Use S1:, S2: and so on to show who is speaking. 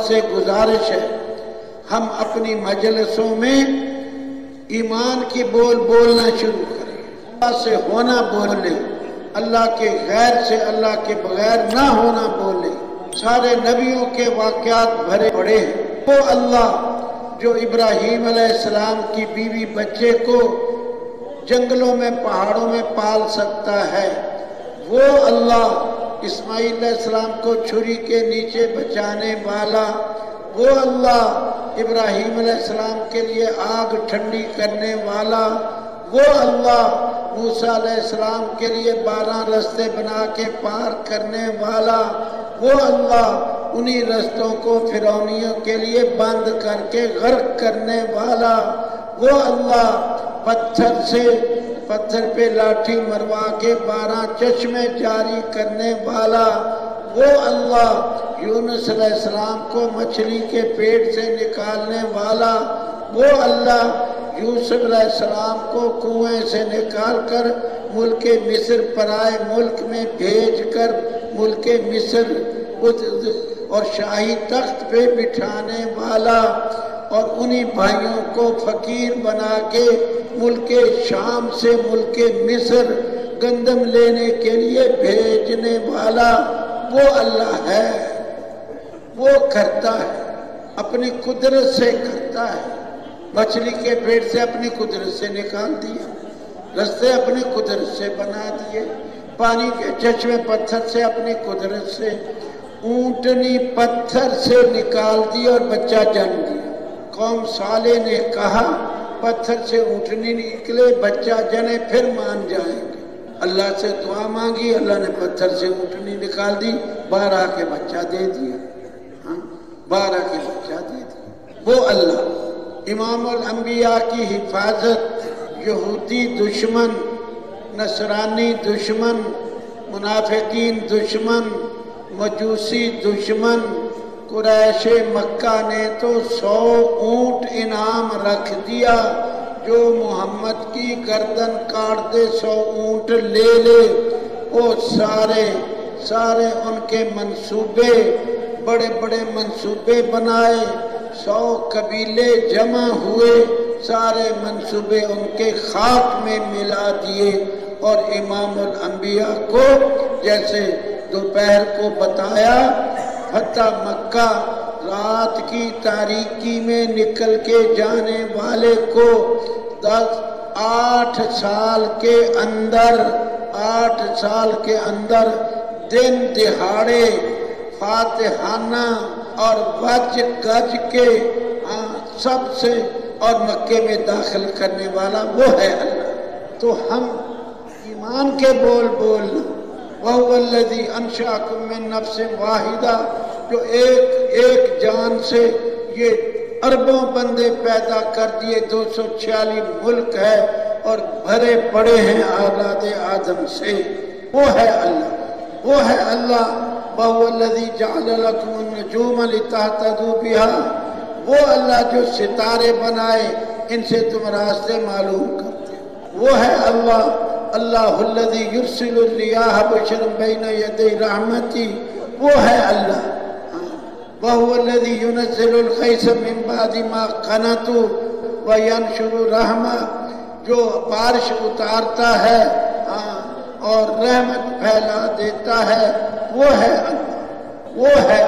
S1: سے گزارش ہے ہم اپنی مجلسوں میں ایمان کی بولنا شروع کریں، اللہ سے ہونا بولے، اللہ کے غیر سے، اللہ کے بغیر نہ ہونا بولے۔ سارے نبیوں کے واقعات بھرے پڑے ہیں۔ وہ اللہ جو ابراہیم علیہ السلام کی بیوی بچے کو جنگلوں میں پہاڑوں میں پال سکتا ہے، وہ اللہ اسماعیل علیہ السلام کو چھری کے نیچے بچانے والا، وہ اللہ ابراہیم علیہ السلام کے لیے آگ ٹھنڈی کرنے والا، وہ اللہ موسیٰ علیہ السلام کے لیے 12 رستے بنا کے پار کرنے والا، وہ اللہ انہی رستوں کو فرعونیوں کے لیے بند کر کے غرق کرنے والا، وہ اللہ پتھر پہ لاٹھی مروا کے 12 چشمے جاری کرنے والا، وہ اللہ یونس علیہ السلام کو مچھلی کے پیٹ سے نکالنے والا، وہ اللہ یوسف علیہ السلام کو کنویں سے نکال کر ملک مصر پرائے ملک میں بھیج کر ملک مصر اور شاہی تخت پہ بٹھانے والا، اور انہی بھائیوں کو فقیر بنا کے ملک شام سے ملک مصر گندم لینے کے لیے بھیجنے والا، وہ اللہ ہے۔ وہ کرتا ہے، اپنی قدرت سے کرتا ہے۔ مچھلی کے پیٹ سے اپنی قدرت سے نکال دیا، رستے اپنی قدرت سے بنا دیے، پانی کے چشمے پتھر سے اپنی قدرت سے، اونٹنی پتھر سے نکال دی اور بچہ جن دیا۔ قوم صالح نے کہا پتھر سے اونٹنی نکلے بچہ جنے پھر مان جائیں گے، اللہ سے دعا مانگی، اللہ نے پتھر سے اونٹنی نکال دی، 12 کے بچہ دے دیا، 12 کے بچہ دے دیا۔ وہ اللہ امام الانبیاء کی حفاظت یہودی دشمن، نصرانی دشمن، منافقین دشمن، مجوسی دشمن، قریش مکہ نے تو 100 اونٹ انعام رکھ دیا، جو محمد کی گردن کاٹ دے 100 اونٹ لے لے۔ وہ سارے ان کے منصوبے، بڑے بڑے منصوبے بنائے، 100 قبیلے جمع ہوئے، سارے منصوبے ان کے خاک میں ملا دیے، اور امام الانبیاء کو جیسے دوپہر کو بتایا فتح مکہ، رات کی تاریکی میں نکل کے جانے والے کو 8 سال کے اندر دن دہاڑے فاتحانہ اور بج گج کے سب سے اور مکے میں داخل کرنے والا وہ ہے اللہ۔ تو ہم ایمان کے بولنا، وَهُوَ الَّذِي أَنشَأَكُم مِّن نَّفْسٍ وَاحِدَةٍ، جو ایک جان سے یہ اربوں بندے پیدا کر دیے، 246 ملک ہے اور بھرے پڑے ہیں اولاد آدم سے، وہ ہے اللہ، وہ ہے اللہ۔ وَهُوَ الَّذِي جَعَلَ لَكُمُ النُّجُومَ لِتَهْتَدُوا بِهَا، وہ اللہ جو ستارے بنائے ان سے تم راستے معلوم کرتے، وہ ہے اللہ۔ اللہ الذی یرسل الریاح بشرا بین یدی رحمتی، وہ ہے اللہ۔ وہو الذی ینزل الغیث من بعد ما قنطوا وینشر الرحمہ، جو بارش اتارتا ہے اور رحمت پھیلا دیتا ہے، وہ ہے اللہ، وہ ہے